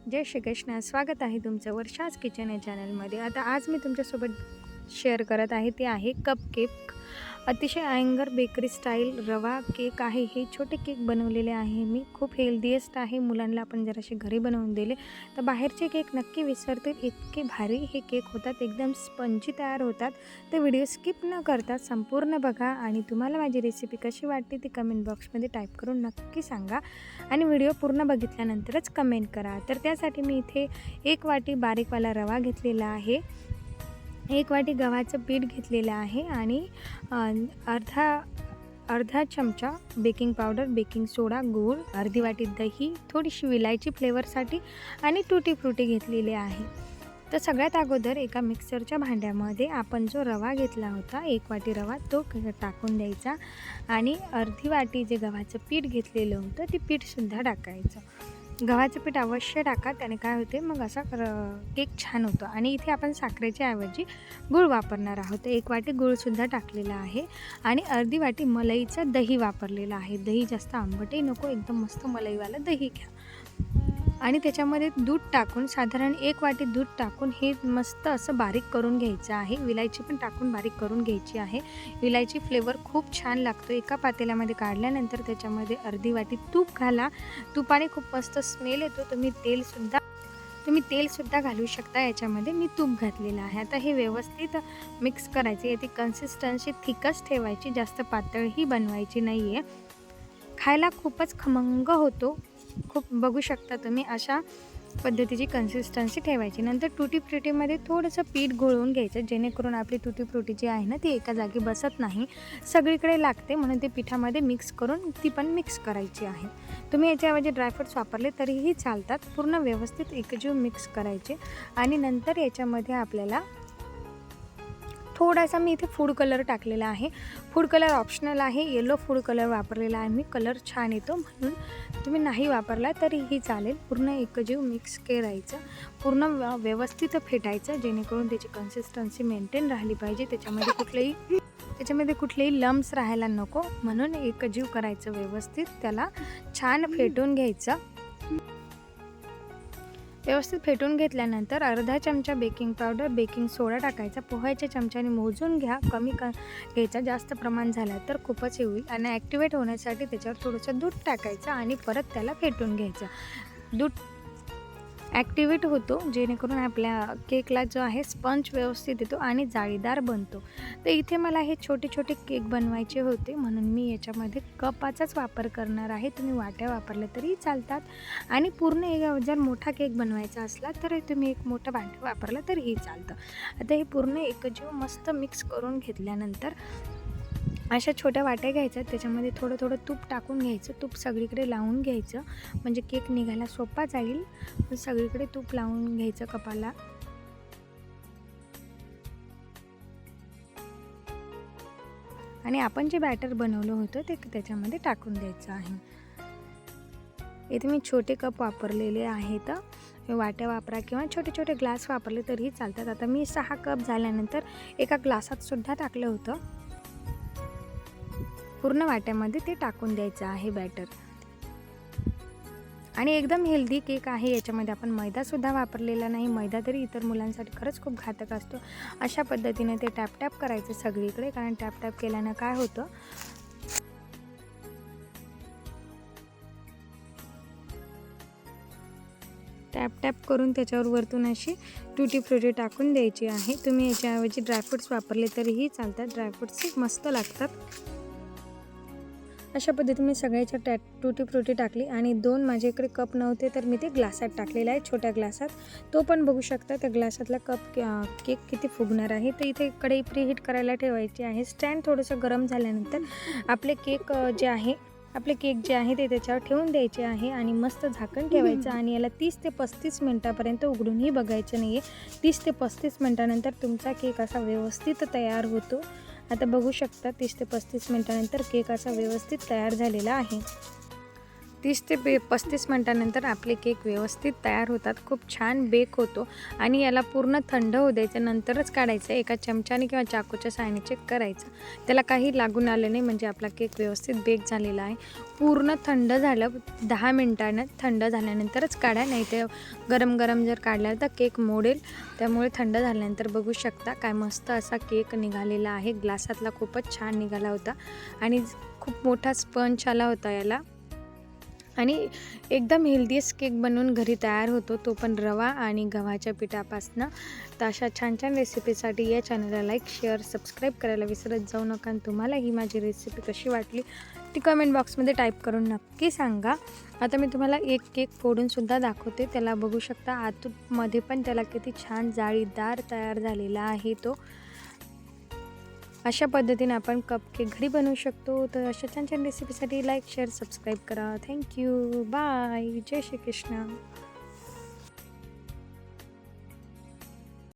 जय श्री कृष्ण. स्वागत आहे तुमचं वर्षाज किचन या चॅनलमध्ये. आता आज मी तुमच्यासोबत शेअर करत आहे ते आहे कप केक. अतिशय अयंगर बेकरी स्टाईल रवा केक आहे. हे छोटे केक बनवलेले आहे मी. खूप हेल्दीएस्ट आहे. मुलांना आपण जरासे घरी बनवून दिले तर बाहेरचे केक नक्की विसरतील. इतके भारी हे केक होतात, एकदम स्पंजी तयार होतात. तर व्हिडिओ स्किप न करता संपूर्ण बघा आणि तुम्हाला माझी रेसिपी कशी वाटते ती कमेंट बॉक्समध्ये टाईप करून नक्की सांगा आणि व्हिडिओ पूर्ण बघितल्यानंतरच कमेंट करा. तर त्यासाठी मी इथे 1 वाटी बारीकवाला रवा घेतलेला आहे, 1 वाटी गव्हाचं पीठ घेतलेलं आहे आणि अर्धा चमचा बेकिंग पावडर, बेकिंग सोडा, गूळ, अर्धी वाटी दही, थोडीशी विलायची फ्लेवरसाठी आणि टूटी फ्रुटी घेतलेली आहे. तर सगळ्यात अगोदर एका मिक्सरच्या भांड्यामध्ये आपण जो रवा घेतला होता 1 वाटी रवा तो टाकून द्यायचा आणि अर्धी वाटी जे गव्हाचं पीठ घेतलेलं होतं ते पीठसुद्धा टाकायचं. गव्हाचं पीठ अवश्य टाका, त्याने काय होते मग असा केक छान होतो. आणि इथे आपण साखरेच्या ऐवजी गूळ वापरणार आहोत. 1 वाटी गूळसुद्धा टाकलेला आहे आणि अर्धी वाटी मलईचं दही वापरलेलं आहे. दही जास्त आंबटही नको, एकदम मस्त मलईवालं दही घ्या आणि त्याच्यामध्ये दूध टाकून साधारण 1 वाटी दूध टाकून हे मस्त असं बारीक करून घ्यायचं आहे. विलायची पण टाकून बारीक करून घ्यायची आहे. विलायची फ्लेवर खूप छान लागतो. एका पातेल्यामध्ये काढल्यानंतर त्याच्यामध्ये अर्धी वाटी तूप घाला. तुपाने खूप मस्त स्मेल येतो. तुम्ही तेलसुद्धा घालू शकता याच्यामध्ये. मी तूप घातलेलं आहे. आता हे व्यवस्थित मिक्स करायचे. याची कन्सिस्टन्सी थिकच ठेवायची, जास्त पातळही बनवायची नाही आहे. खायला खूपच खमंग होतो. खूप बघू शकता तुम्ही अशा पद्धतीची कन्सिस्टन्सी ठेवायची. नंतर टूटी फ्रुटीमध्ये थोडंसं पीठ घोळवून घ्यायचं, जेणेकरून आपली टूटी फ्रुटी जी आहे ना ती एका जागी बसत नाही, सगळीकडे लागते. म्हणून ते पिठामध्ये मिक्स करून ती पण मिक्स करायची आहे. तुम्ही याच्याऐवजी ड्रायफ्रूट्स वापरले तरीही चालतात. पूर्ण व्यवस्थित एकजीव मिक्स करायचे आणि नंतर याच्यामध्ये आपल्याला थोडासा मी इथे फूड कलर टाकलेला आहे. फूड कलर ऑप्शनल आहे. येलो फूड कलर वापरलेला आहे मी. कलर छान येतो म्हणून तुम्ही नाही वापरला तरीही चालेल. पूर्ण एकजीव मिक्स करायचं, पूर्ण व्यवस्थित फेटायचं, जेणेकरून त्याची कन्सिस्टन्सी मेंटेन राहिली पाहिजे. त्याच्यामध्ये कुठलेही लम्स राहायला नको, म्हणून एकजीव करायचं व्यवस्थित. त्याला छान फेटून घ्यायचं. व्यवस्थित फेटून घेतल्यानंतर अर्धा चमचा बेकिंग पावडर, बेकिंग सोडा टाकायचा. पोह्याच्या चमच्याने मोजून घ्या. कमी घ्यायचा, जास्त प्रमाण झालं तर खूपच होईल. आणि ॲक्टिवेट होण्यासाठी त्याच्यावर थोडंसं दूध टाकायचं आणि परत त्याला फेटून घ्यायचं. दूध ॲक्टिवेट होतो, जेणेकरून आपल्या केकला जो आहे स्पंज व्यवस्थित येतो आणि जाळीदार बनतो. तर इथे मला हे छोटे छोटे केक बनवायचे होते, म्हणून मी याच्यामध्ये कपाचाच वापर करणार आहे. तुम्ही वाट्या वापरल्या तरी चालतात आणि पूर्ण जर मोठा केक बनवायचा असला तर तुम्ही एक मोठं भांडं वापरलं तरीही चालतं. आता हे पूर्ण एकजीव मस्त मिक्स करून घेतल्यानंतर अशा छोट्या वाट्या घ्यायच्या, त्याच्यामध्ये थोडं थोडं तूप टाकून घ्यायचं. तूप सगळीकडे लावून घ्यायचं, म्हणजे केक निघायला सोपा जाईल. सगळीकडे तूप लावून घ्यायचं कपाला. आणि आपण जे बॅटर बनवलं होतं ते त्याच्यामध्ये टाकून द्यायचं आहे. इथे मी छोटे कप वापरलेले आहेत. वाट्या वापरा किंवा छोटे छोटे ग्लास वापरले तरीही चालतात. आता मी 6 कप झाल्यानंतर एका ग्लासात सुद्धा टाकलं होतं. पूर्ण वाट्यामध्ये ते टाकून द्यायचं आहे बॅटर. आणि एकदम हेल्दी केक आहे. याच्यामध्ये आपण मैदासुद्धा वापरलेला नाही. मैदा तरी इतर मुलांसाठी खरंच खूप घातक असतो. अशा पद्धतीने ते टॅप करायचं सगळीकडे, कारण टॅप केल्यानं काय होतं, टॅप करून त्याच्यावर वरतून अशी टूटी फ्रुटी टाकून द्यायची आहे. तुम्ही याच्याऐवजी ड्रायफ्रूट्स वापरले तरीही चालतात. ड्रायफ्रूट्स मस्त लागतात. अशा पद्धतीने मी सगळ्याच्या टूटी फ्रुटी टाकली आणि 2 माझ्याकडे कप नव्हते तर मी ते ग्लासात टाकलेला आहे, छोट्या ग्लासात. तो पण बघू शकता त्या ग्लासातला केक किती फुगणार आहे. तर इथे कढई प्रीहीट करायला ठेवायची आहे. स्टँड थोडंसं गरम झाल्यानंतर आपले केक जे आहे ते त्याच्यावर ठेवून द्यायचे आहे आणि मस्त झाकण ठेवायचं आणि याला 30 ते 35 मिनटापर्यंत उघडूनही बघायचं नाही आहे. 30 ते 35 मिनटानंतर तुमचा केक असा व्यवस्थित तयार होतो. आता बघू शकता 30 ते 35 मिनटानंतर केक असा व्यवस्थित तयार झालेला आहे. 30 ते 35 मिनटानंतर आपले केक व्यवस्थित तयार होतात. खूप छान बेक होतो आणि याला पूर्ण थंड होऊ द्यायचं, नंतरच काढायचं. एका चमच्याने किंवा चाकूच्या सहाय्याने चेक करायचं. त्याला काही लागून आलं नाही म्हणजे आपला केक व्यवस्थित बेक झालेला आहे. पूर्ण थंड झालं, 10 मिनिटानं थंड झाल्यानंतरच काढा, नाही तर गरम गरम जर काढला तर केक मोडेल. त्यामुळे थंड झाल्यानंतर बघू शकता काय मस्त असा केक निघालेला आहे. ग्लासातला खूपच छान निघाला होता आणि खूप मोठा स्पंज आला होता याला आणि एकदम हेल्दीस्ट केक बनवून घरी तयार होतो, तो पण रवा आणि गव्हाच्या पिठापासनं. तर अशा छान छान रेसिपीसाठी या चॅनलला लाईक, शेअर, सबस्क्राईब करायला विसरत जाऊ नका. आणि तुम्हाला ही माझी रेसिपी कशी वाटली ती कमेंट बॉक्समध्ये टाईप करून नक्की सांगा. आता मी तुम्हाला एक केक फोडूनसुद्धा दाखवते. त्याला बघू शकता आतमध्ये पण त्याला किती छान जाळीदार तयार झालेला आहे तो. अशा पद्धतीने आपण कप केक घरी बनवू शकतो. तर अशा छान छान रेसिपीसाठी लाईक, शेअर, सबस्क्राईब करा. थँक्यू. बाय. जय श्री कृष्ण.